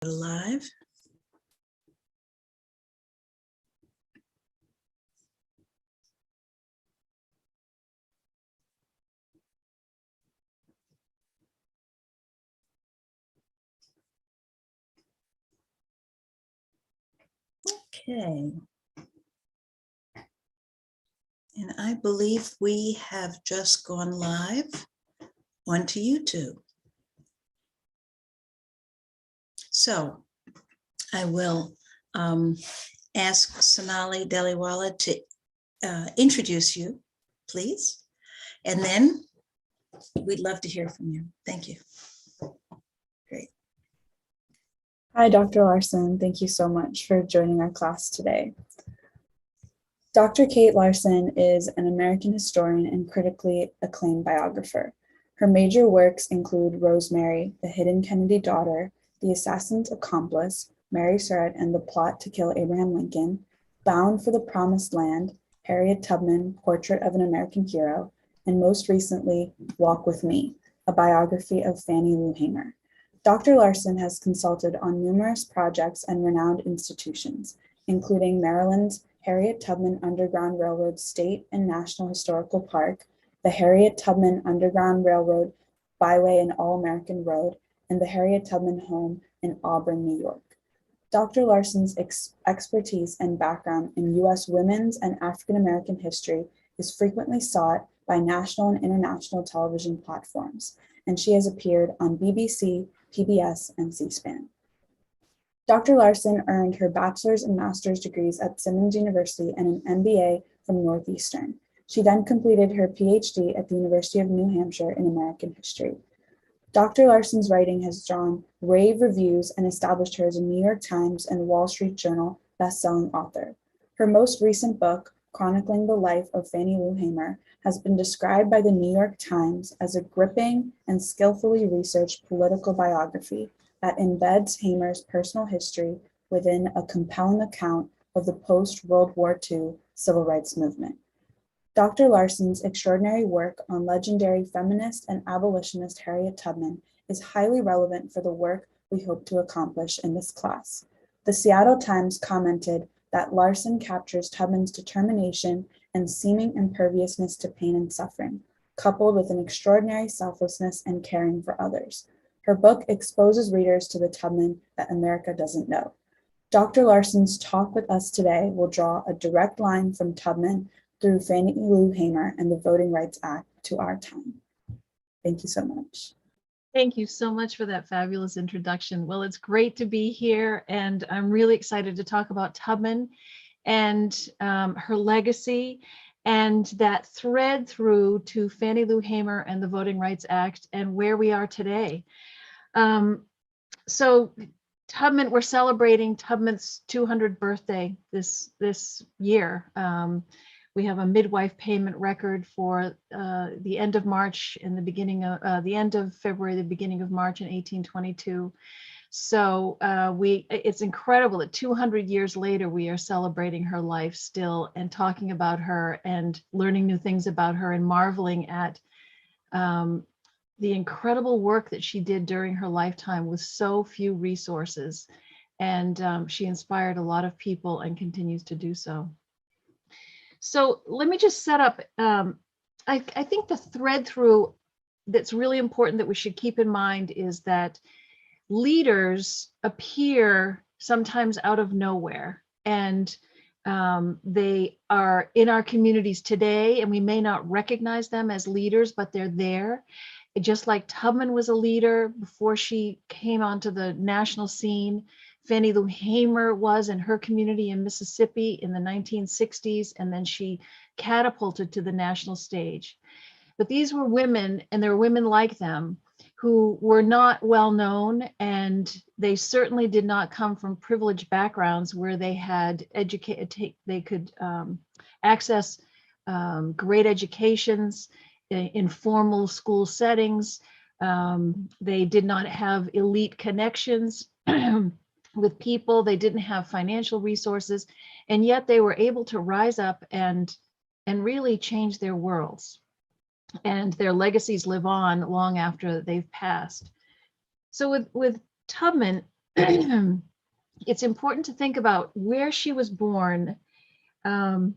Live. Okay. And I believe we have just gone live onto YouTube. So I will ask Sonali Deliwala to introduce you, please. And then we'd love to hear from you. Thank you. Great. Hi, Dr. Larson. Thank you so much for joining our class today. Dr. Kate Larson is an American historian and critically acclaimed biographer. Her major works include Rosemary, The Hidden Kennedy Daughter, The Assassin's Accomplice, Mary Surratt and the Plot to Kill Abraham Lincoln, Bound for the Promised Land, Harriet Tubman, Portrait of an American Hero, and most recently, Walk with Me, a biography of Fannie Lou Hamer. Dr. Larson has consulted on numerous projects and renowned institutions, including Maryland's Harriet Tubman Underground Railroad State and National Historical Park, the Harriet Tubman Underground Railroad Byway and All-American Road, and the Harriet Tubman Home in Auburn, New York. Dr. Larson's expertise and background in U.S. women's and African American history is frequently sought by national and international television platforms, and she has appeared on BBC, PBS, and C-SPAN. Dr. Larson earned her bachelor's and master's degrees at Simmons University and an MBA from Northeastern. She then completed her PhD at the University of New Hampshire in American history. Dr. Larson's writing has drawn rave reviews and established her as a New York Times and Wall Street Journal best-selling author. Her most recent book, chronicling the life of Fannie Lou Hamer, has been described by the New York Times as a gripping and skillfully researched political biography that embeds Hamer's personal history within a compelling account of the post-World War II civil rights movement. Dr. Larson's extraordinary work on legendary feminist and abolitionist Harriet Tubman is highly relevant for the work we hope to accomplish in this class. The Seattle Times commented that Larson captures Tubman's determination and seeming imperviousness to pain and suffering, coupled with an extraordinary selflessness and caring for others. Her book exposes readers to the Tubman that America doesn't know. Dr. Larson's talk with us today will draw a direct line from Tubman through Fannie Lou Hamer and the Voting Rights Act to our time. Thank you so much. Thank you so much for that fabulous introduction. Well, it's great to be here, and I'm really excited to talk about Tubman and her legacy and that thread through to Fannie Lou Hamer and the Voting Rights Act and where we are today. So Tubman, we're celebrating Tubman's 200th birthday this year. We have a midwife payment record for the end of March and the beginning of the end of February, the beginning of March in 1822. So it's incredible that 200 years later, we are celebrating her life still and talking about her and learning new things about her and marveling at the incredible work that she did during her lifetime with so few resources. And she inspired a lot of people and continues to do so. So let me just set up, I think the thread through that's really important that we should keep in mind is that leaders appear sometimes out of nowhere, and they are in our communities today, and we may not recognize them as leaders, but they're there. Just like Tubman was a leader before she came onto the national scene, Fannie Lou Hamer was in her community in Mississippi in the 1960s, and then she catapulted to the national stage. But these were women, and there were women like them, who were not well known, and they certainly did not come from privileged backgrounds where they had they could access great educations in formal school settings. They did not have elite connections with people. They didn't have financial resources, and yet they were able to rise up and really change their worlds. And their legacies live on long after they've passed. So with Tubman, it's important to think about where she was born. And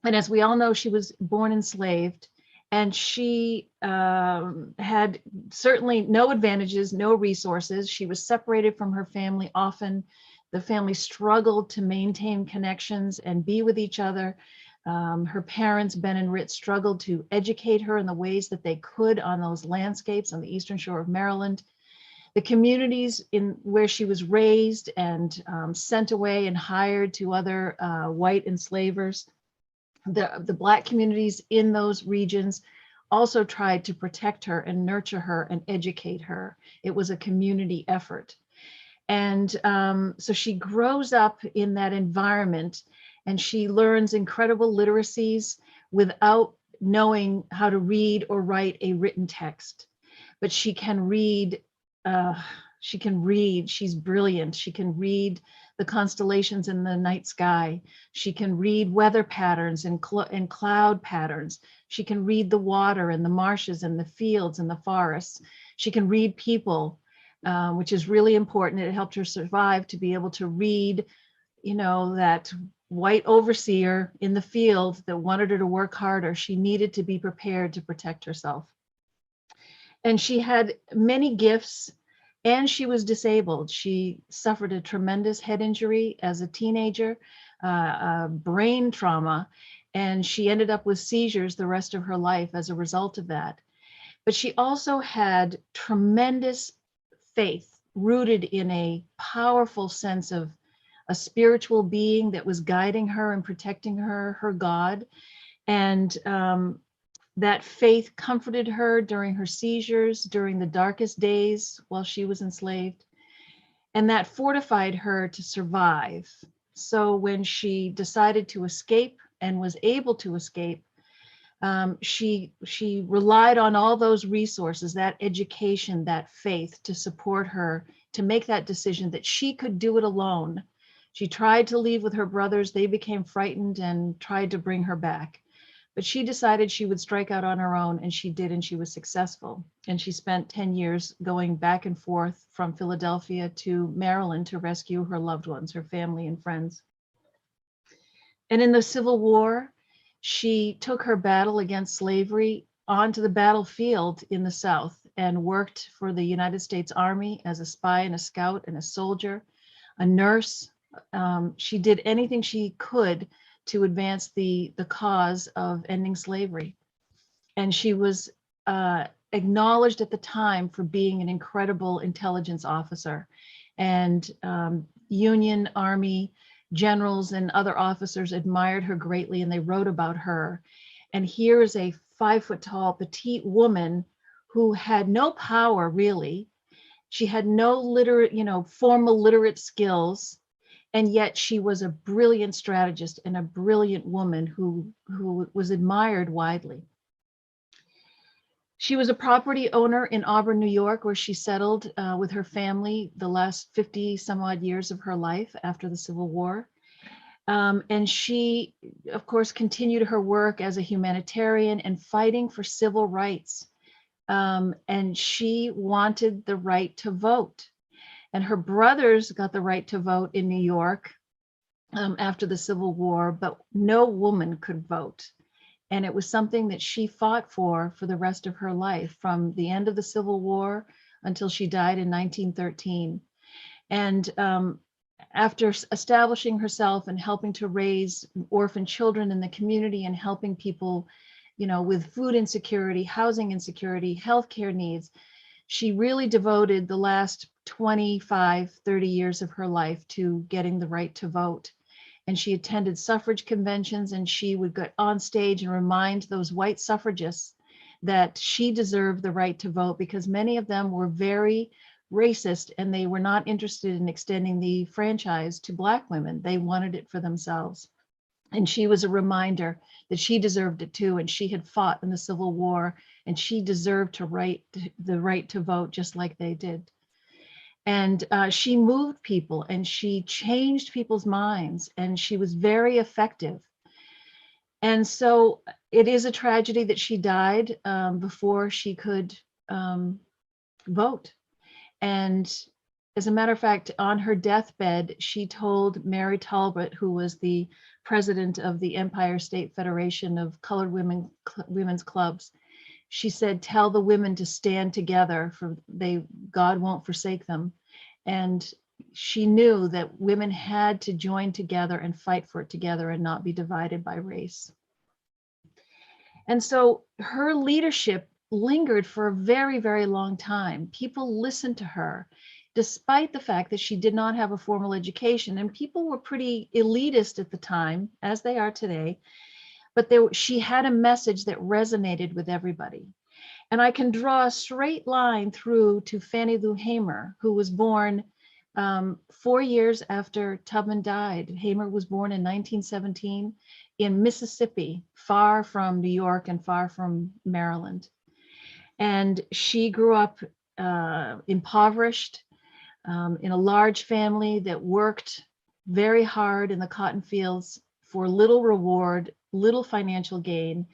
as we all know, she was born enslaved, and she had certainly no advantages, no resources. She was separated from her family often. The family struggled to maintain connections and be with each other. Her parents, Ben and Rit, struggled to educate her in the ways that they could on those landscapes on the eastern shore of Maryland. The communities in where she was raised and sent away and hired to other white enslavers, the Black communities in those regions also tried to protect her and nurture her and educate her. It was a community effort. And so she grows up in that environment, and she learns incredible literacies without knowing how to read or write a written text. But she can read, she's brilliant. She can read the constellations in the night sky. She can read weather patterns and cloud patterns. She can read the water and the marshes and the fields and the forests. She can read people, which is really important. It helped her survive to be able to read, that white overseer in the field that wanted her to work harder. She needed to be prepared to protect herself. And she had many gifts, and she was disabled. She suffered a tremendous head injury as a teenager, brain trauma, and she ended up with seizures the rest of her life as a result of that. But she also had tremendous faith rooted in a powerful sense of a spiritual being that was guiding her and protecting her, her God. And that faith comforted her during her seizures, during the darkest days while she was enslaved. And that fortified her to survive. So when she decided to escape and was able to escape, she relied on all those resources, that education, that faith to support her, to make that decision that she could do it alone. She tried to leave with her brothers. They became frightened and tried to bring her back. But she decided she would strike out on her own, and she did, and she was successful. And she spent 10 years going back and forth from Philadelphia to Maryland to rescue her loved ones, her family and friends. And in the Civil War, she took her battle against slavery onto the battlefield in the South and worked for the United States Army as a spy and a scout and a soldier, a nurse. She did anything she could to advance the cause of ending slavery. And she was acknowledged at the time for being an incredible intelligence officer. And Union Army generals and other officers admired her greatly, and they wrote about her. And here is a 5-foot-tall, petite woman who had no power, really. She had no formal literate skills. And yet she was a brilliant strategist and a brilliant woman who was admired widely. She was a property owner in Auburn, New York, where she settled with her family the last 50 some odd years of her life after the Civil War. And she, of course, continued her work as a humanitarian and fighting for civil rights. And she wanted the right to vote. And her brothers got the right to vote in New York after the Civil War, but no woman could vote. And it was something that she fought for the rest of her life, from the end of the Civil War until she died in 1913. And after establishing herself and helping to raise orphan children in the community and helping people, with food insecurity, housing insecurity, healthcare needs, she really devoted the last 25, 30 years of her life to getting the right to vote. And she attended suffrage conventions, and she would get on stage and remind those white suffragists that she deserved the right to vote, because many of them were very racist and they were not interested in extending the franchise to Black women. They wanted it for themselves. And she was a reminder that she deserved it too. And she had fought in the Civil War, and she deserved the right to vote just like they did. And she moved people, and she changed people's minds, and she was very effective. And so it is a tragedy that she died before she could vote. And as a matter of fact, on her deathbed, she told Mary Talbot, who was the president of the Empire State Federation of Colored Women's Clubs, she said, "Tell the women to stand together, for God won't forsake them." And she knew that women had to join together and fight for it together and not be divided by race. And so her leadership lingered for a very, very long time. People listened to her, despite the fact that she did not have a formal education. And people were pretty elitist at the time, as they are today. But she had a message that resonated with everybody. And I can draw a straight line through to Fannie Lou Hamer, who was born 4 years after Tubman died. Hamer was born in 1917 in Mississippi, far from New York and far from Maryland. And she grew up impoverished in a large family that worked very hard in the cotton fields for little reward, little financial gain.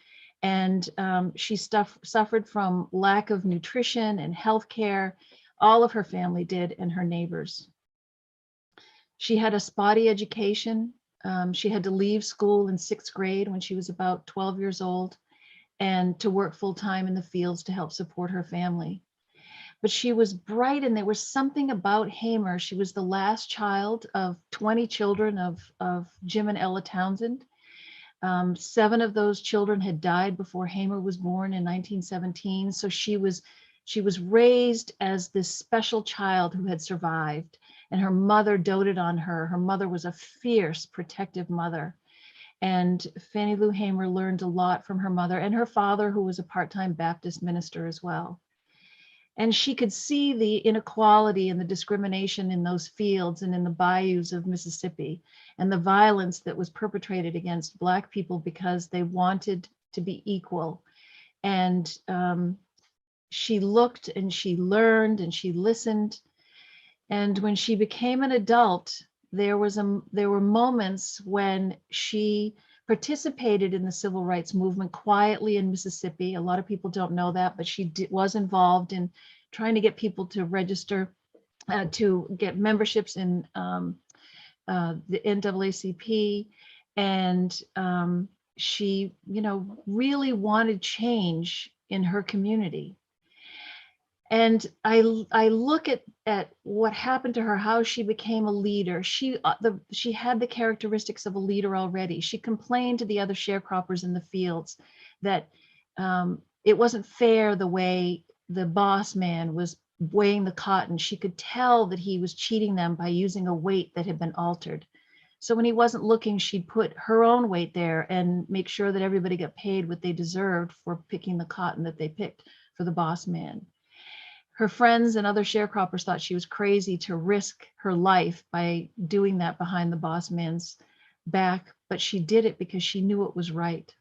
And she suffered from lack of nutrition and health care. All of her family did, and her neighbors. She had a spotty education. She had to leave school in 6th grade when she was about 12 years old, and to work full time in the fields to help support her family. But she was bright, and there was something about Hamer. She was the last child of 20 children of Jim and Ella Townsend. 7 of those children had died before Hamer was born in 1917. So she was raised as this special child who had survived, and her mother doted on her. Her mother was a fierce, protective mother. And Fannie Lou Hamer learned a lot from her mother and her father, who was a part-time Baptist minister as well. And she could see the inequality and the discrimination in those fields and in the bayous of Mississippi, and the violence that was perpetrated against Black people because they wanted to be equal. And she looked and she learned and she listened. And when she became an adult, there were moments when she participated in the civil rights movement quietly in Mississippi. A lot of people don't know that, but she was involved in trying to get people to register, to get memberships in the NAACP. And she, really wanted change in her community. And I look at what happened to her, how she became a leader. She had the characteristics of a leader already. She complained to the other sharecroppers in the fields that it wasn't fair the way the boss man was weighing the cotton. She could tell that he was cheating them by using a weight that had been altered. So when he wasn't looking, she'd put her own weight there and make sure that everybody got paid what they deserved for picking the cotton that they picked for the boss man. Her friends and other sharecroppers thought she was crazy to risk her life by doing that behind the boss man's back, but she did it because she knew it was right.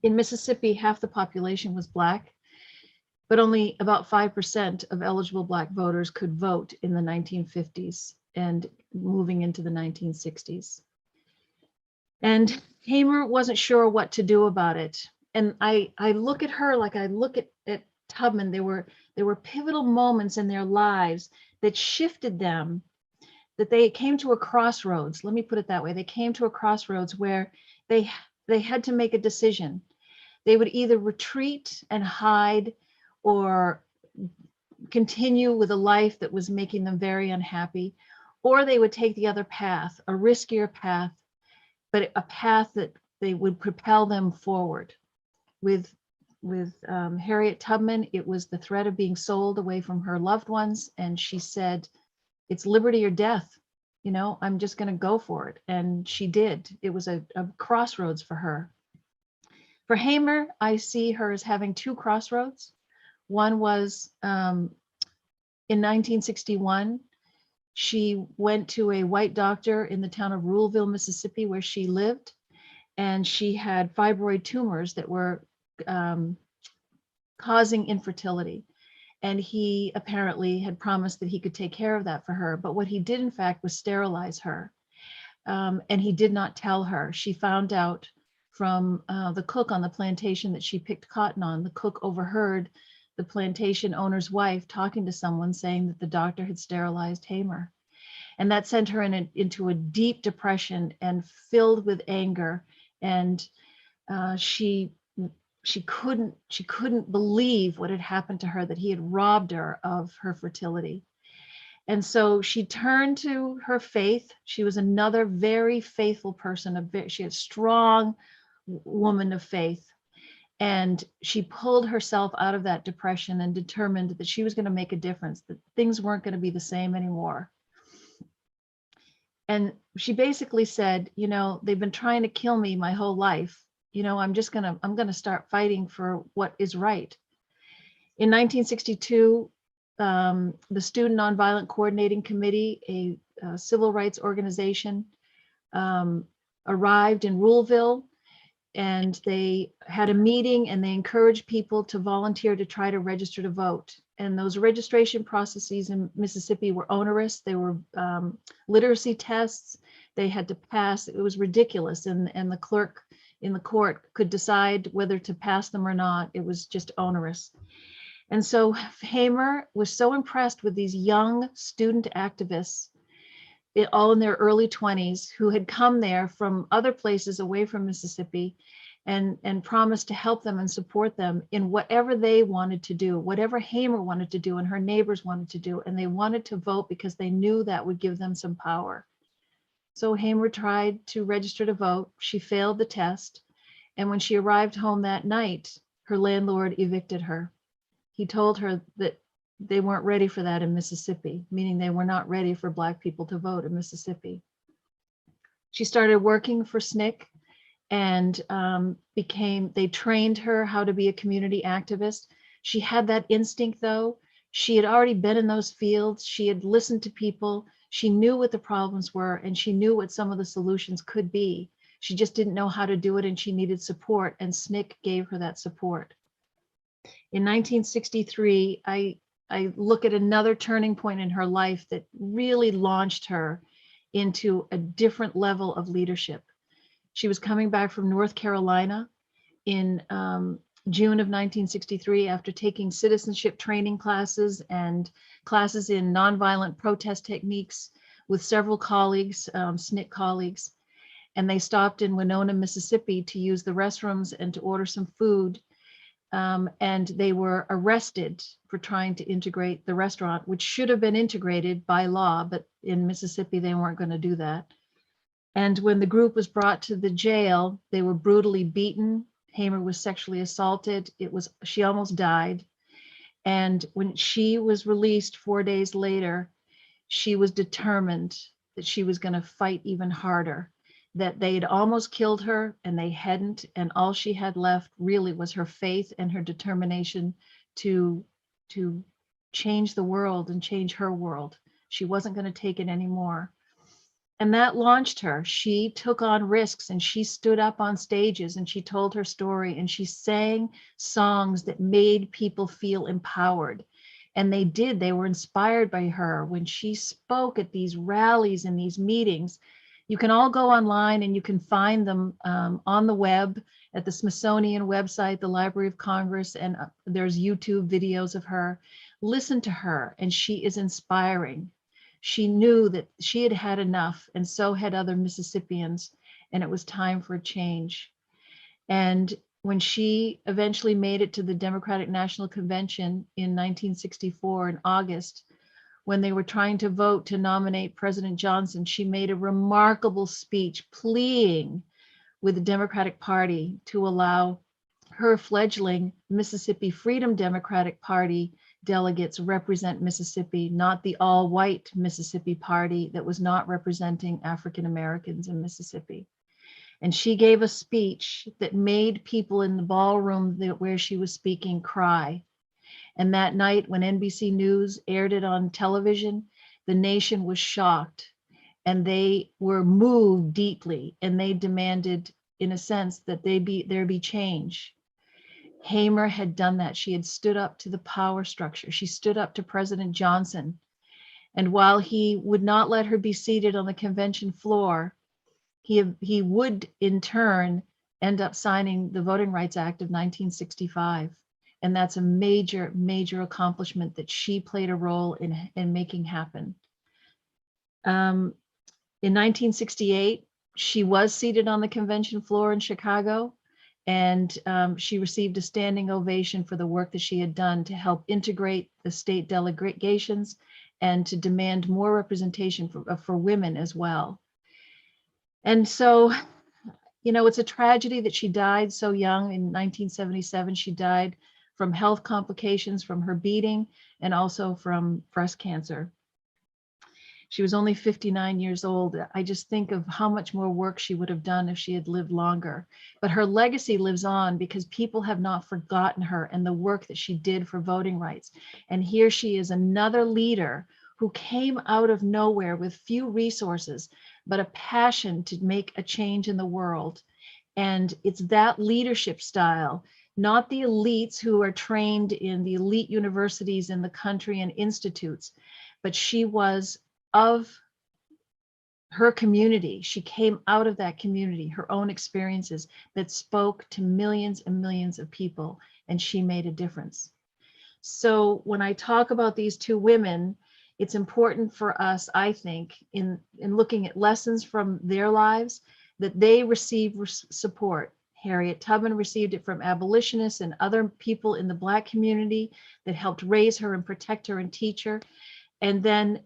In Mississippi, half the population was Black, but only about 5% of eligible Black voters could vote in the 1950s and moving into the 1960s. And Hamer wasn't sure what to do about it. And I look at her like I look at Tubman. There were pivotal moments in their lives that shifted them, that they came to a crossroads. Let me put it that way. They came to a crossroads where they had to make a decision. They would either retreat and hide or continue with a life that was making them very unhappy, or they would take the other path, a riskier path, but a path that they would propel them forward. With Harriet Tubman, it was the threat of being sold away from her loved ones. And she said, it's liberty or death. I'm just going to go for it. And she did. It was a crossroads for her. For Hamer, I see her as having 2 crossroads. One was in 1961, she went to a white doctor in the town of Ruleville, Mississippi, where she lived. And she had fibroid tumors that were causing infertility. And he apparently had promised that he could take care of that for her. But what he did, in fact, was sterilize her. And he did not tell her. She found out from the cook on the plantation that she picked cotton on. The cook overheard the plantation owner's wife talking to someone saying that the doctor had sterilized Hamer. And that sent her into a deep depression and filled with anger. And she couldn't believe what had happened to her, that he had robbed her of her fertility. And so she turned to her faith. She was another very faithful person. She had a strong woman of faith. And she pulled herself out of that depression and determined that she was going to make a difference, that things weren't going to be the same anymore. And she basically said, you know, they've been trying to kill me my whole life. You know, I'm going to start fighting for what is right. In 1962, the Student Nonviolent Coordinating Committee, a civil rights organization, arrived in Ruleville, and they had a meeting and they encouraged people to volunteer to try to register to vote. And those registration processes in Mississippi were onerous. They were literacy tests they had to pass. It was ridiculous. And the clerk in the court could decide whether to pass them or not. It was just onerous. And so Hamer was so impressed with these young student activists, all in their early 20s, who had come there from other places away from Mississippi and promised to help them and support them in whatever they wanted to do, whatever Hamer wanted to do and her neighbors wanted to do. And they wanted to vote because they knew that would give them some power. So Hamer tried to register to vote. She failed the test. And when she arrived home that night, her landlord evicted her. He told her that they weren't ready for that in Mississippi, meaning they were not ready for Black people to vote in Mississippi. She started working for SNCC and they trained her how to be a community activist. She had that instinct though. She had already been in those fields. She had listened to people. She knew what the problems were and she knew what some of the solutions could be. She just didn't know how to do it and she needed support, and SNCC gave her that support. In 1963, I look at another turning point in her life that really launched her into a different level of leadership. She was coming back from North Carolina in June of 1963 after taking citizenship training classes and classes in nonviolent protest techniques with several colleagues, SNCC colleagues. And they stopped in Winona, Mississippi to use the restrooms and to order some food. And they were arrested for trying to integrate the restaurant, which should have been integrated by law, but in Mississippi, they weren't going to do that. And when the group was brought to the jail, they were brutally beaten. Hamer was sexually assaulted. She almost died. And when she was released 4 days later, she was determined that she was going to fight even harder, that they had almost killed her and they hadn't, and all she had left really was her faith and her determination to change the world and change her world. She wasn't going to take it anymore. And that launched her. She took on risks and she stood up on stages and she told her story and she sang songs that made people feel empowered. And they did. They were inspired by her when she spoke at these rallies and these meetings. You can all go online and you can find them on the web at the Smithsonian website, the Library of Congress, and there's YouTube videos of her. Listen to her, and she is inspiring. She knew that she had had enough, and so had other Mississippians, and it was time for a change. And when she eventually made it to the Democratic National Convention in 1964 in August, when they were trying to vote to nominate President Johnson, she made a remarkable speech pleading with the Democratic Party to allow her fledgling Mississippi Freedom Democratic Party delegates represent Mississippi, not the all-white Mississippi Party that was not representing African Americans in Mississippi. And she gave a speech that made people in the ballroom where she was speaking cry. And that night when NBC News aired it on television, the nation was shocked and they were moved deeply, and they demanded, in a sense, that there be change. Hamer had done that. She had stood up to the power structure. She stood up to President Johnson. And while he would not let her be seated on the convention floor, he would in turn end up signing the Voting Rights Act of 1965. And that's a major, major accomplishment that she played a role in making happen. In 1968, she was seated on the convention floor in Chicago, and she received a standing ovation for the work that she had done to help integrate the state delegations and to demand more representation for women as well. And so, you know, it's a tragedy that she died so young. In 1977, she died from health complications from her beating and also from breast cancer. She was only 59 years old. I just think of how much more work she would have done if she had lived longer. But her legacy lives on because people have not forgotten her and the work that she did for voting rights. And here she is, another leader who came out of nowhere with few resources, but a passion to make a change in the world. And it's that leadership style, not the elites who are trained in the elite universities in the country and institutes, but she was of her community. She came out of that community, her own experiences that spoke to millions and millions of people, and she made a difference. So when I talk about these two women, it's important for us, I think, in looking at lessons from their lives, that they receive support. Harriet Tubman received it from abolitionists and other people in the Black community that helped raise her and protect her and teach her. And then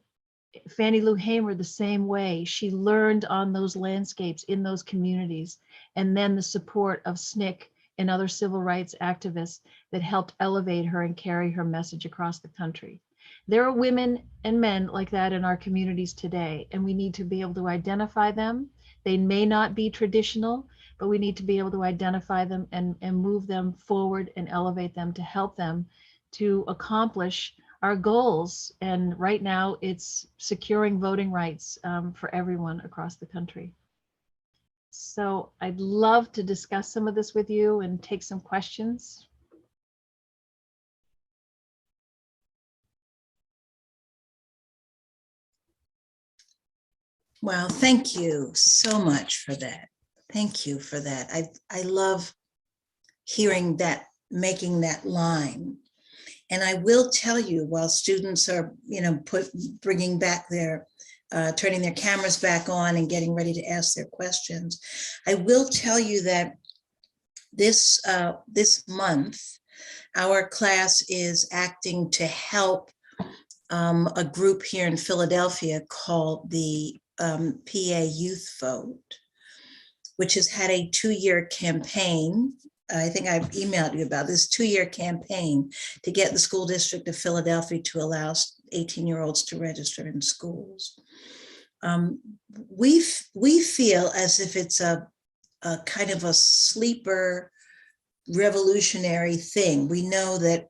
Fannie Lou Hamer, the same way. She learned on those landscapes in those communities, and then the support of SNCC and other civil rights activists that helped elevate her and carry her message across the country. There are women and men like that in our communities today, and we need to be able to identify them. They may not be traditional, but we need to be able to identify them and move them forward and elevate them to help them to accomplish our goals. And right now it's securing voting rights for everyone across the country. So I'd love to discuss some of this with you and take some questions. Well, thank you so much for that. Thank you for that. I love hearing that, making that line. And I will tell you, while students are, bringing back their, turning their cameras back on and getting ready to ask their questions, I will tell you that this month, our class is acting to help a group here in Philadelphia called the PA Youth Vote, which has had a 2-year campaign. I think I've emailed you about this 2-year campaign to get the school district of Philadelphia to allow 18-year-olds to register in schools. We feel as if it's a kind of a sleeper revolutionary thing. We know that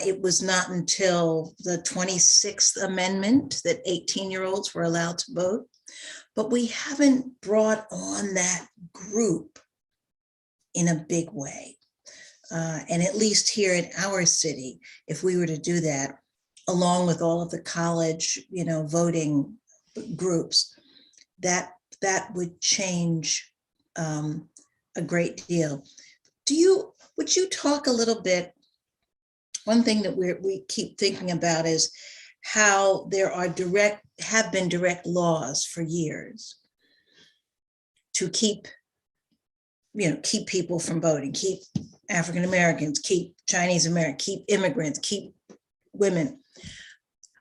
it was not until the 26th Amendment that 18-year-olds were allowed to vote, but we haven't brought on that group in a big way. And at least here in our city, if we were to do that, along with all of the college, voting groups, that would change a great deal. Would you talk a little bit? One thing that we keep thinking about is how there have been direct laws for years to keep people from voting, keep African Americans, keep Chinese Americans, keep immigrants, keep women.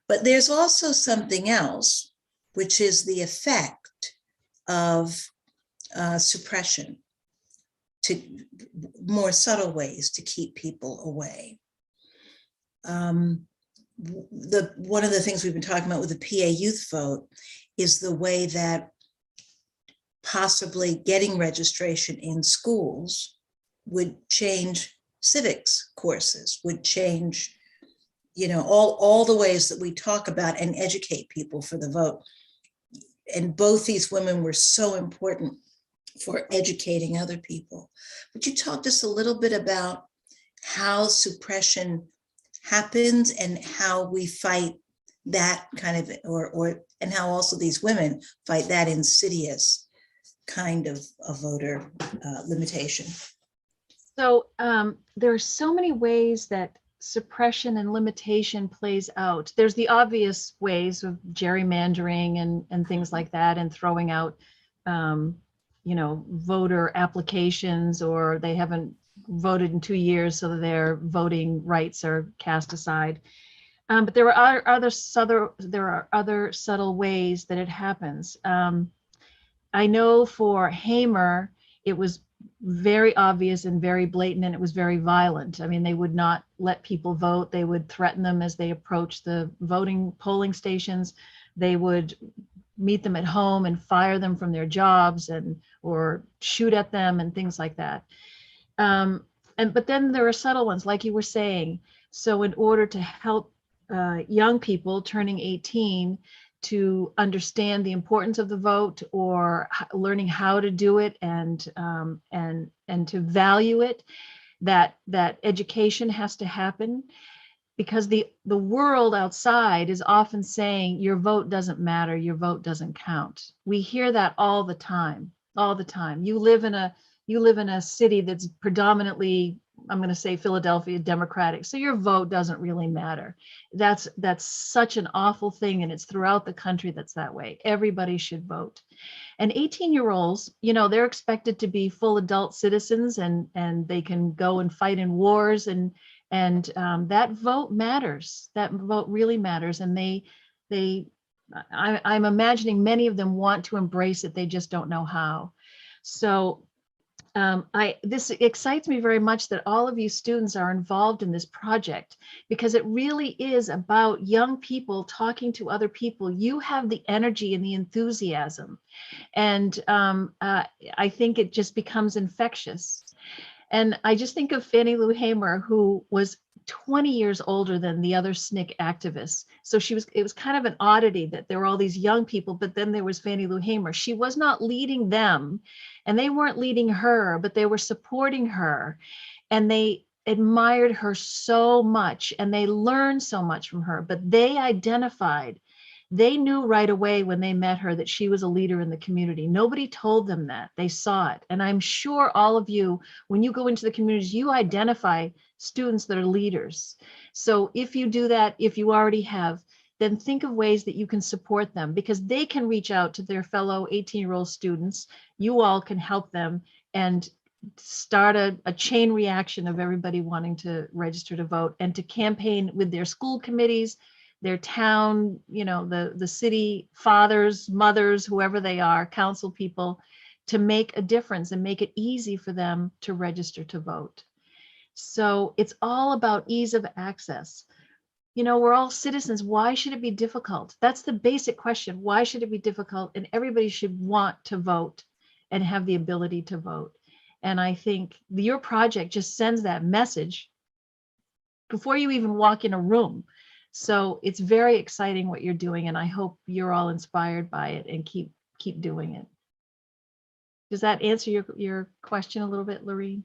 But there's also something else, which is the effect of suppression, to more subtle ways to keep people away. One of the things we've been talking about with the PA Youth Vote is the way that possibly getting registration in schools would change civics courses, would change, all the ways that we talk about and educate people for the vote. And both these women were so important for educating other people. Would you talk just a little bit about how suppression happens and how we fight that kind of, and how also these women fight that insidious kind of a voter limitation? So there are so many ways that suppression and limitation plays out. There's the obvious ways of gerrymandering and things like that, and throwing out, voter applications, or they haven't voted in 2 years, so their voting rights are cast aside. But there are other subtle ways that it happens. I know for Hamer, it was very obvious and very blatant, and it was very violent. I mean, they would not let people vote. They would threaten them as they approached the polling stations. They would meet them at home and fire them from their jobs, or shoot at them and things like that. But then there are subtle ones, like you were saying. So in order to help young people turning 18 to understand the importance of the vote, or learning how to do it, and to value it, that education has to happen, because the world outside is often saying your vote doesn't matter, your vote doesn't count. We hear that all the time. You live in a city that's predominantly, I'm going to say, Philadelphia Democratic, so your vote doesn't really matter. That's such an awful thing, and it's throughout the country that's that way. Everybody should vote. And 18-year-olds, they're expected to be full adult citizens, and they can go and fight in wars, and that vote matters. That vote really matters, and I'm imagining many of them want to embrace it. They just don't know how. So this excites me very much that all of you students are involved in this project, because it really is about young people talking to other people. You have the energy and the enthusiasm, and I think it just becomes infectious. And I just think of Fannie Lou Hamer, who was 20 years older than the other SNCC activists. So it was kind of an oddity that there were all these young people, but then there was Fannie Lou Hamer. She was not leading them, and they weren't leading her, but they were supporting her. And they admired her so much, and they learned so much from her. But they knew right away when they met her that she was a leader in the community. Nobody told them that. They saw it. And I'm sure all of you, when you go into the communities, you identify students that are leaders. So if you do that, if you already have, then think of ways that you can support them, because they can reach out to their fellow 18-year-old students. You all can help them and start a chain reaction of everybody wanting to register to vote, and to campaign with their school committees, their town, the city fathers, mothers, whoever they are, council people, to make a difference and make it easy for them to register to vote. So it's all about ease of access. We're all citizens. Why should it be difficult? That's the basic question. Why should it be difficult? And everybody should want to vote and have the ability to vote. And I think your project just sends that message before you even walk in a room. So it's very exciting what you're doing, and I hope you're all inspired by it and keep doing it. Does that answer your question a little bit, Lorene?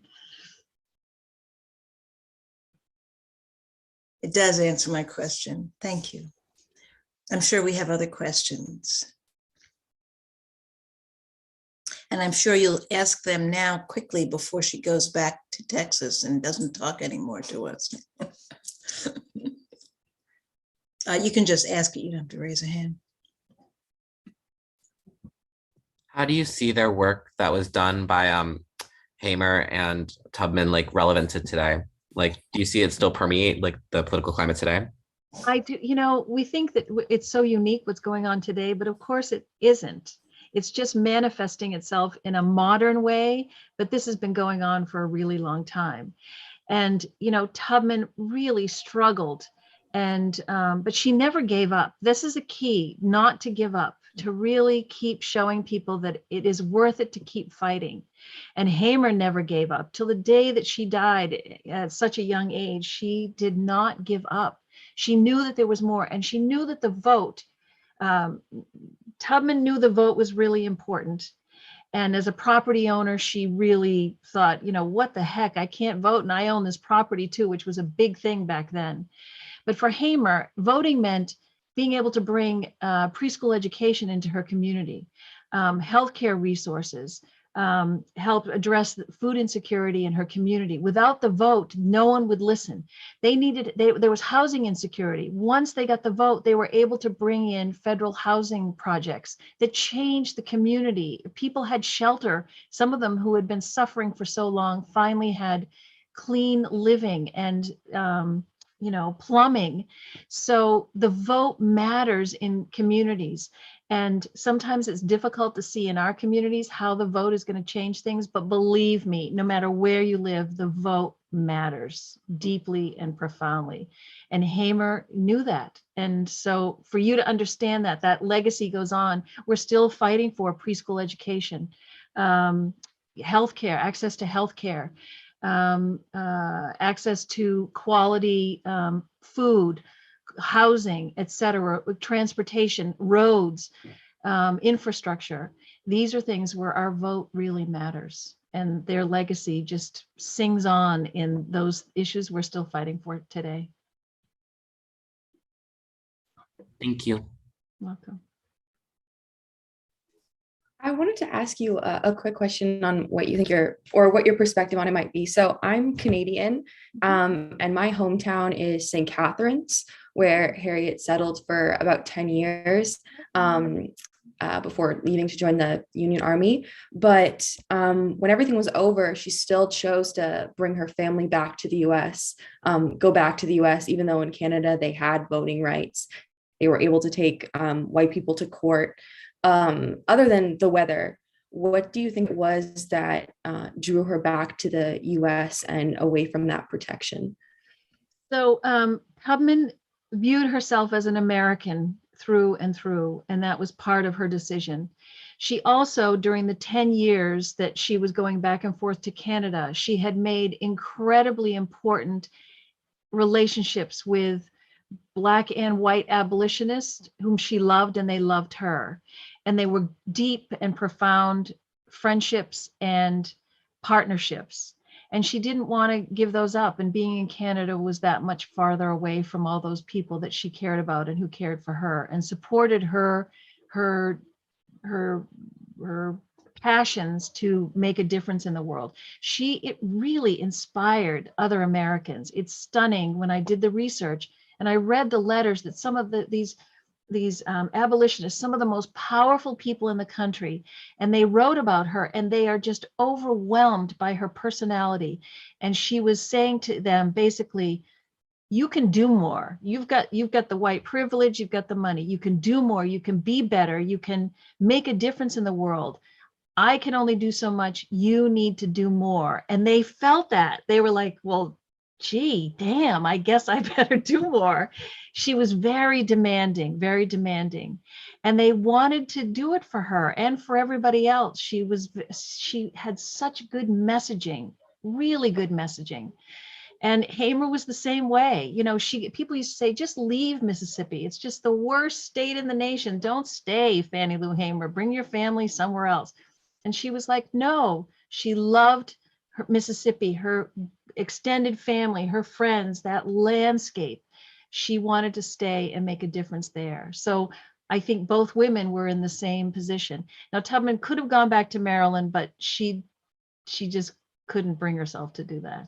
It does answer my question. Thank you. I'm sure we have other questions. And I'm sure you'll ask them now quickly before she goes back to Texas and doesn't talk anymore to us. You can just ask it. You don't have to raise a hand. How do you see their work that was done by Hamer and Tubman relevant to today? Do you see it still permeate the political climate today? I do. We think that it's so unique what's going on today, but of course it isn't. It's just manifesting itself in a modern way, but this has been going on for a really long time. And, Tubman really struggled, but she never gave up. This is a key, not to give up, to really keep showing people that it is worth it to keep fighting. And Hamer never gave up till the day that she died at such a young age. She did not give up. She knew that there was more, and she knew that the vote, Tubman knew the vote was really important. And as a property owner, she really thought, what the heck, I can't vote, and I own this property too, which was a big thing back then. But for Hamer, voting meant being able to bring preschool education into her community, healthcare resources, helped address food insecurity in her community. Without the vote, no one would listen. There was housing insecurity. Once they got the vote, they were able to bring in federal housing projects that changed the community. People had shelter. Some of them who had been suffering for so long finally had clean living and plumbing. So the vote matters in communities. And sometimes it's difficult to see in our communities how the vote is going to change things. But believe me, no matter where you live, the vote matters deeply and profoundly. And Hamer knew that. And so for you to understand that, that legacy goes on. We're still fighting for preschool education, healthcare, access to healthcare, access to quality food, housing, et cetera, transportation, roads, infrastructure. These are things where our vote really matters, and their legacy just sings on in those issues we're still fighting for today. Thank you. Welcome. I wanted to ask you a quick question on what you think what your perspective on it might be. So I'm Canadian, and my hometown is St. Catharines, where Harriet settled for about 10 years before leaving to join the Union Army. But when everything was over, she still chose to bring her family back to the US, go back to the US, even though in Canada they had voting rights. They were able to take white people to court. Other than the weather, what do you think it was that drew her back to the US and away from that protection? So Tubman viewed herself as an American through and through, and that was part of her decision. She also, during the 10 years that she was going back and forth to Canada, she had made incredibly important relationships with Black and white abolitionists whom she loved, and they loved her. And they were deep and profound friendships and partnerships. And she didn't want to give those up. And being in Canada was that much farther away from all those people that she cared about and who cared for her and supported her passions to make a difference in the world. It really inspired other Americans. It's stunning when I did the research and I read the letters that some of these abolitionists, some of the most powerful people in the country, and they wrote about her, and they are just overwhelmed by her personality. And she was saying to them, basically, you can do more. You've got the white privilege, you've got the money, you can do more, you can be better, you can make a difference in the world. I can only do so much, you need to do more. And they felt that. They were like, well, gee, damn, I guess I better do more. She was very demanding, very demanding. And they wanted to do it for her and for everybody else. She had such good messaging, really good messaging. And Hamer was the same way. People used to say, just leave Mississippi. It's just the worst state in the nation. Don't stay, Fannie Lou Hamer. Bring your family somewhere else. And she was like, no, she loved Mississippi, her extended family, her friends, that landscape. She wanted to stay and make a difference there. So I think both women were in the same position. Now, Tubman could have gone back to Maryland, but she just couldn't bring herself to do that.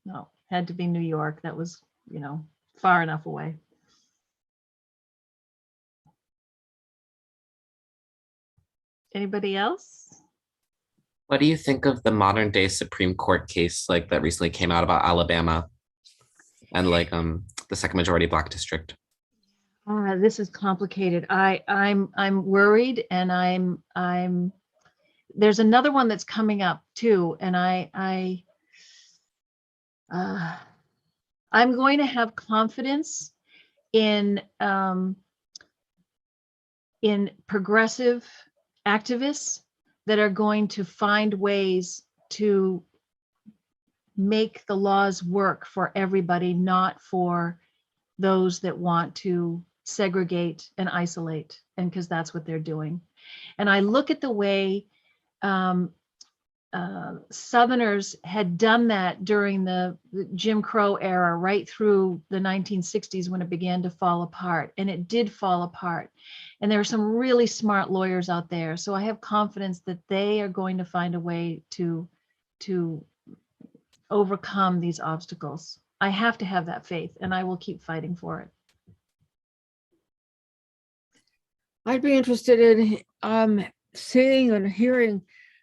No, had to be New York. That was, far enough away. Anybody else? What do you think of the modern day Supreme Court case that recently came out about Alabama and the second majority Black district? This is complicated. I'm worried, and I'm there's another one that's coming up too, and I'm going to have confidence in progressive activists that are going to find ways to make the laws work for everybody, not for those that want to segregate and isolate, and because that's what they're doing. And I look at the way Southerners had done that during the Jim Crow era, right through the 1960s when it began to fall apart. And it did fall apart. And there are some really smart lawyers out there. So I have confidence that they are going to find a way to overcome these obstacles. I have to have that faith, and I will keep fighting for it. I'd be interested in seeing and hearing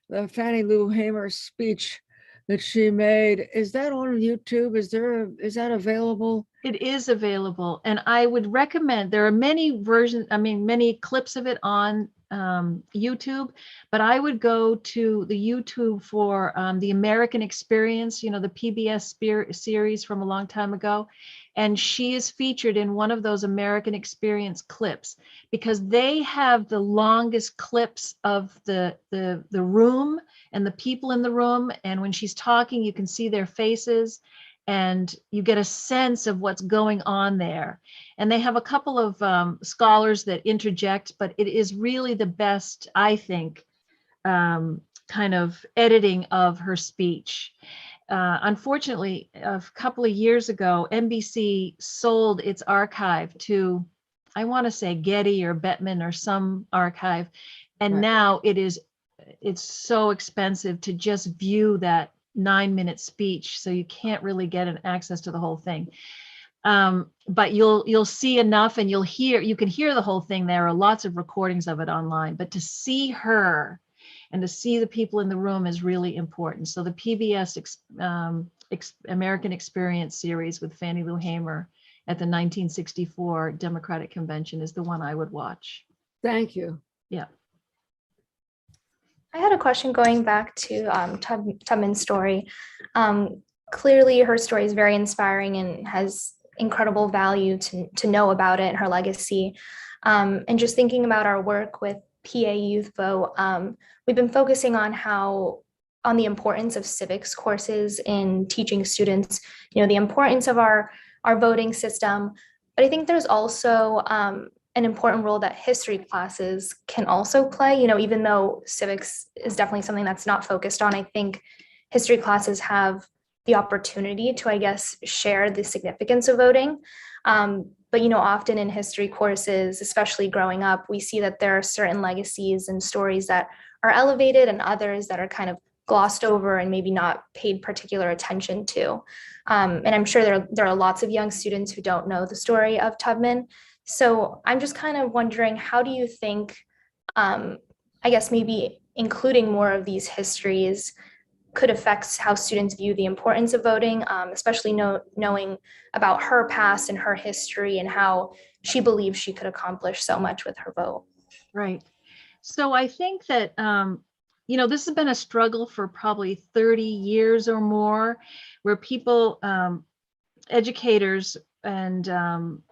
the Fannie Lou Hamer speech that she made. Is that on YouTube? Is that available? It is available, and I would recommend, there are many versions, many clips of it on YouTube, but I would go to the YouTube for the American Experience, the PBS series from a long time ago. And she is featured in one of those American Experience clips because they have the longest clips of the room and the people in the room. And when she's talking, you can see their faces and you get a sense of what's going on there. And they have a couple of scholars that interject, but it is really the best, I think, kind of editing of her speech. Unfortunately, a couple of years ago, NBC sold its archive to, I want to say Getty or Bettman or some archive. And Right. now it's so expensive to just view that 9-minute speech. So you can't really get an access to the whole thing. But you'll see enough and you can hear the whole thing. There are lots of recordings of it online, but to see her and to see the people in the room is really important. So the PBS American Experience series with Fannie Lou Hamer at the 1964 Democratic Convention is the one I would watch. Thank you. Yeah. I had a question going back to Tubman's story. Clearly, her story is very inspiring and has incredible value to know about it and her legacy. And just thinking about our work with PA Youth Vote, we've been focusing on the importance of civics courses in teaching students, the importance of our voting system. But I think there's also an important role that history classes can also play. Even though civics is definitely something that's not focused on, I think history classes have the opportunity to, I guess, share the significance of voting. But often in history courses, especially growing up, we see that there are certain legacies and stories that are elevated and others that are kind of glossed over and maybe not paid particular attention to. And I'm sure there are lots of young students who don't know the story of Tubman. So I'm just kind of wondering, how do you think, I guess maybe including more of these histories could affect how students view the importance of voting, especially knowing about her past and her history and how she believes she could accomplish so much with her vote. Right. So I think that, this has been a struggle for probably 30 years or more, where people, educators and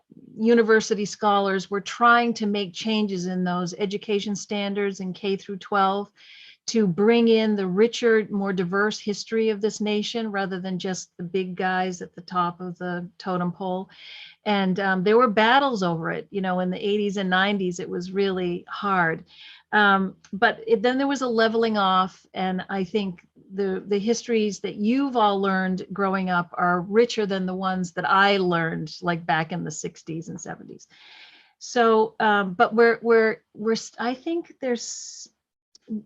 university scholars were trying to make changes in those education standards in K through 12 to bring in the richer, more diverse history of this nation rather than just the big guys at the top of the totem pole. And there were battles over it, in the 80s and 90s, it was really hard. But then there was a leveling off. And I think the histories that you've all learned growing up are richer than the ones that I learned like back in the 60s and 70s. So, but I think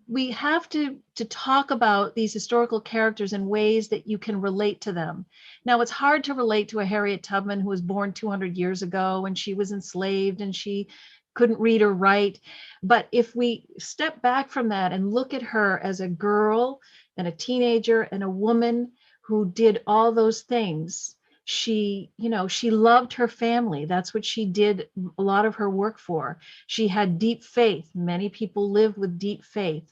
we have to talk about these historical characters in ways that you can relate to them. Now, it's hard to relate to a Harriet Tubman who was born 200 years ago and she was enslaved and she couldn't read or write. But if we step back from that and look at her as a girl and a teenager and a woman who did all those things, she loved her family. That's what she did a lot of her work for. She had deep faith. Many people live with deep faith.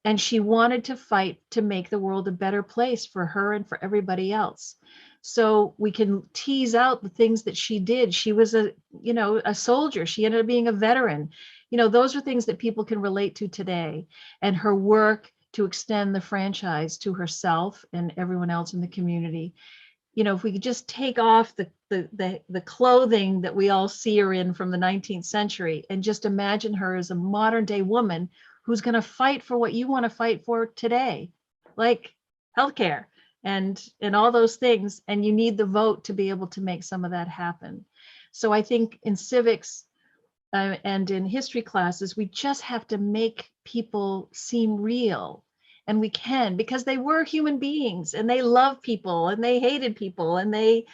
And she wanted to fight to make the world a better place for her and for everybody else. So we can tease out the things that she did. She was a soldier. She ended up being a veteran. Those are things that people can relate to today. And her work to extend the franchise to herself and everyone else in the community. If we could just take off the clothing that we all see her in from the 19th century and just imagine her as a modern day woman who's going to fight for what you want to fight for today. like healthcare and all those things. And you need the vote to be able to make some of that happen. So I think in civics and in history classes, we just have to make people seem real. And we can, because they were human beings and they loved people and they hated people and they,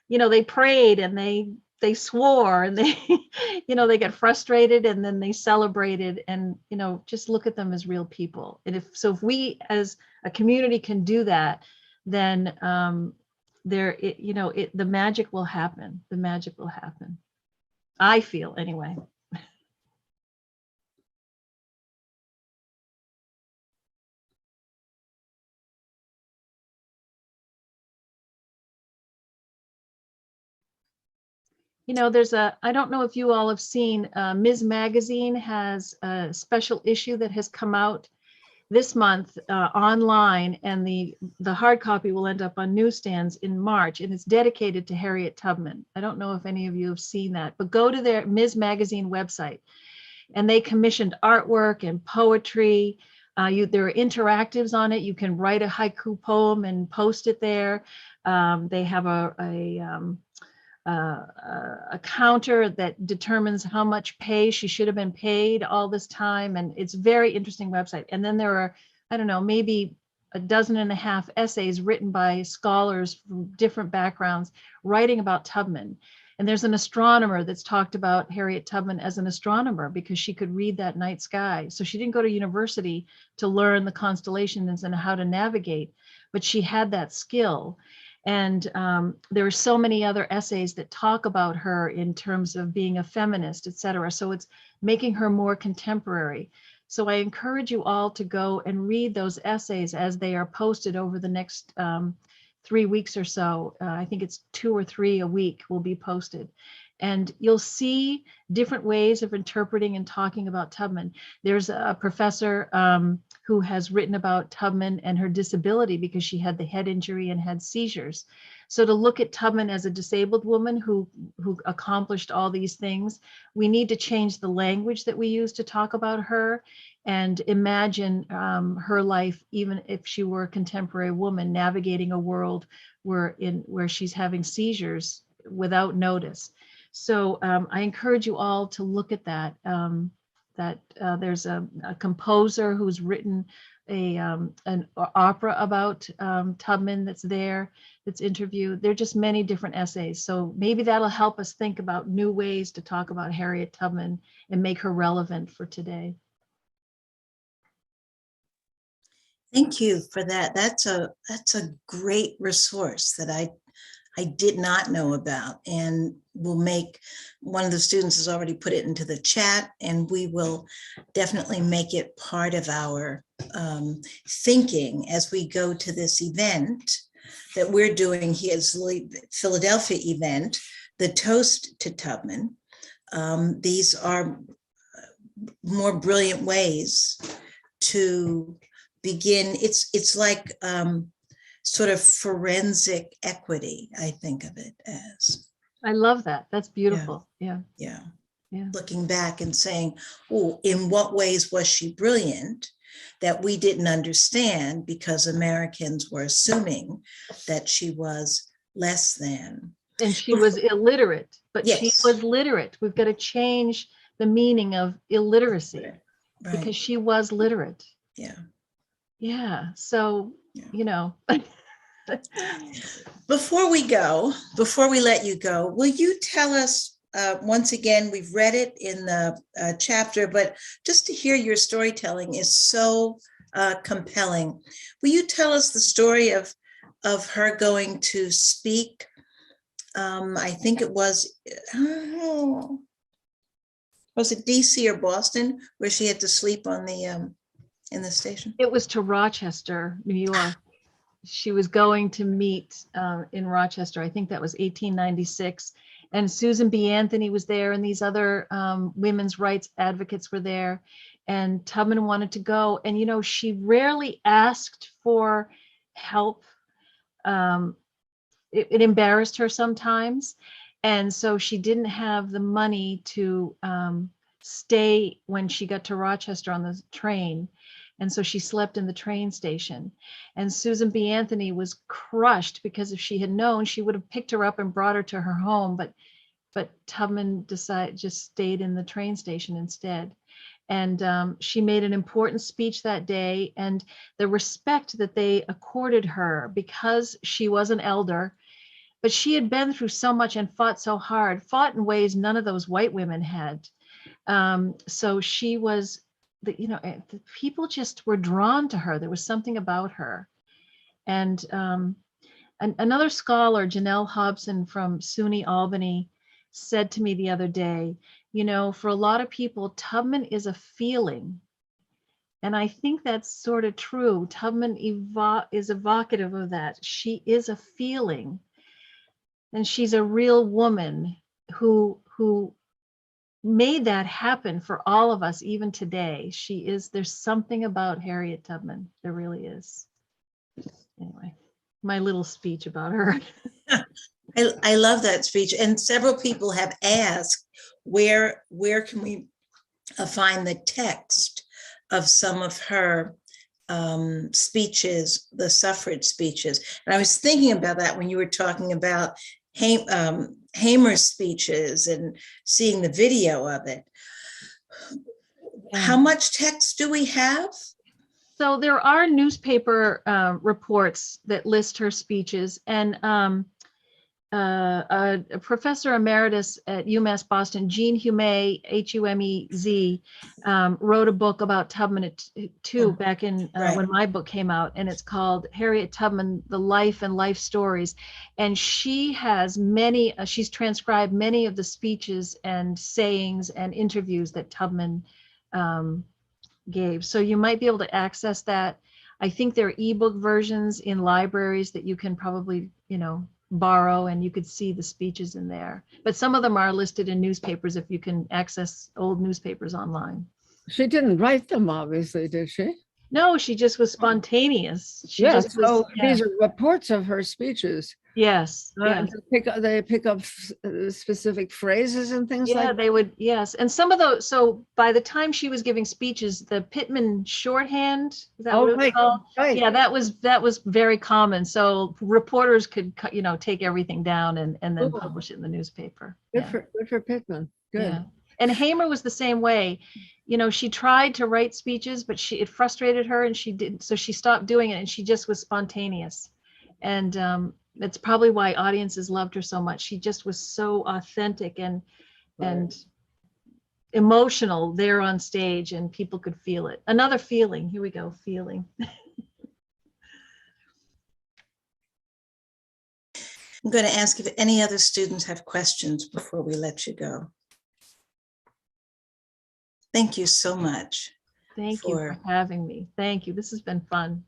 they prayed and they swore and they, they get frustrated and then they celebrated, and, just look at them as real people. And if we as a community can do that, then the magic will happen. The magic will happen. I feel anyway. I don't know if you all have seen, Ms. Magazine has a special issue that has come out this month online, and the hard copy will end up on newsstands in March, and it's dedicated to Harriet Tubman. I don't know if any of you have seen that, but go to their Ms. Magazine website, and they commissioned artwork and poetry. There are interactives on it. You can write a haiku poem and post it there. They have a counter that determines how much pay she should have been paid all this time. And it's a very interesting website. And then there are, I don't know, maybe a dozen and a half essays written by scholars from different backgrounds writing about Tubman. And there's an astronomer that's talked about Harriet Tubman as an astronomer because she could read that night sky. So she didn't go to university to learn the constellations and how to navigate, but she had that skill. And there are so many other essays that talk about her in terms of being a feminist, et cetera. So it's making her more contemporary. So I encourage you all to go and read those essays as they are posted over the next 3 weeks or so. I think it's 2 or 3 a week will be posted. And you'll see different ways of interpreting and talking about Tubman. There's a professor who has written about Tubman and her disability because she had the head injury and had seizures. So to look at Tubman as a disabled woman who accomplished all these things, we need to change the language that we use to talk about her and imagine her life, even if she were a contemporary woman navigating a world where she's having seizures without notice. So I encourage you all to look at that. There's a composer who's written an opera about Tubman that's interviewed. There are just many different essays. So maybe that'll help us think about new ways to talk about Harriet Tubman and make her relevant for today. Thank you for that. That's a great resource that I did not know about, and will make, one of the students has already put it into the chat, and we will definitely make it part of our thinking as we go to this event that we're doing here, the Philadelphia event, the Toast to Tubman. These are more brilliant ways to begin. It's like sort of forensic equity, I think of it as. I love that. That's beautiful. Yeah. Looking back and saying, oh, in what ways was she brilliant that we didn't understand because Americans were assuming that she was less than. And she was illiterate, but Yes. She was literate. We've got to change the meaning of illiteracy, Right. because she was literate. Yeah. So, Before we let you go, will you tell us, once again, we've read it in the chapter, but just to hear your storytelling is so compelling. Will you tell us the story of her going to speak? I think it was, was it DC or Boston, where she had to sleep on the in the station? It was to Rochester, New York. She was going to meet in Rochester. I think that was 1896. And Susan B. Anthony was there, and these other women's rights advocates were there. And Tubman wanted to go. And, she rarely asked for help. It embarrassed her sometimes. And so she didn't have the money to stay when she got to Rochester on the train. And so she slept in the train station. And Susan B. Anthony was crushed, because if she had known, she would have picked her up and brought her to her home. But Tubman just stayed in the train station instead. And she made an important speech that day, and the respect that they accorded her, because she was an elder, but she had been through so much and fought so hard, fought in ways none of those white women had. So she was, the people just were drawn to her. There was something about her. And another scholar, Janelle Hobson from SUNY Albany, said to me the other day, for a lot of people, Tubman is a feeling. And I think that's sort of true. Tubman is evocative of that. She is a feeling. And she's a real woman who made that happen for all of us, even today. There's something about Harriet Tubman. There really is. Anyway, my little speech about her. I love that speech. And several people have asked, where can we find the text of some of her speeches, the suffrage speeches? And I was thinking about that when you were talking about Hamer's speeches and seeing the video of it. How much text do we have? So there are newspaper reports that list her speeches, and a professor emeritus at UMass Boston, Jean Humez, Humez, wrote a book about Tubman too, back in when my book came out, and it's called Harriet Tubman, The Life and Life Stories. And she has she's transcribed many of the speeches and sayings and interviews that Tubman gave. So you might be able to access that. I think there are ebook versions in libraries that you can probably, borrow, and you could see the speeches in there. But some of them are listed in newspapers if you can access old newspapers online. She didn't write them, obviously, did she? No, she just was spontaneous. These are reports of her speeches. Yes. They pick up specific phrases and things like that. They would, yes. And some of those, so by the time she was giving speeches, the Pittman shorthand, is that what it was called? Right. Yeah, that was very common. So reporters could, take everything down and then publish it in the newspaper. Good for Pittman. Good. Yeah. And Hamer was the same way. She tried to write speeches, but it frustrated her, and so she stopped doing it, and she just was spontaneous. And that's probably why audiences loved her so much. She just was so authentic and emotional there on stage, and people could feel it. Another feeling. Here we go, feeling. I'm going to ask if any other students have questions before we let you go. Thank you so much. Thank you for having me. Thank you. This has been fun.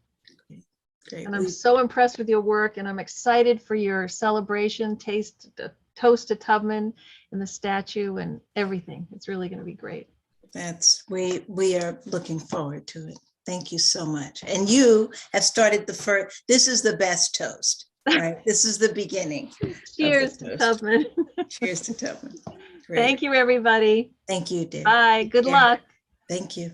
Great. And I'm so impressed with your work, and I'm excited for your celebration, toast to Tubman and the statue and everything. It's really going to be great. We are looking forward to it. Thank you so much. And you have started this is the best toast, right? This is the beginning. Cheers to Tubman. Cheers to Tubman. Great. Thank you, everybody. Thank you, dear. Bye. Good luck. Thank you.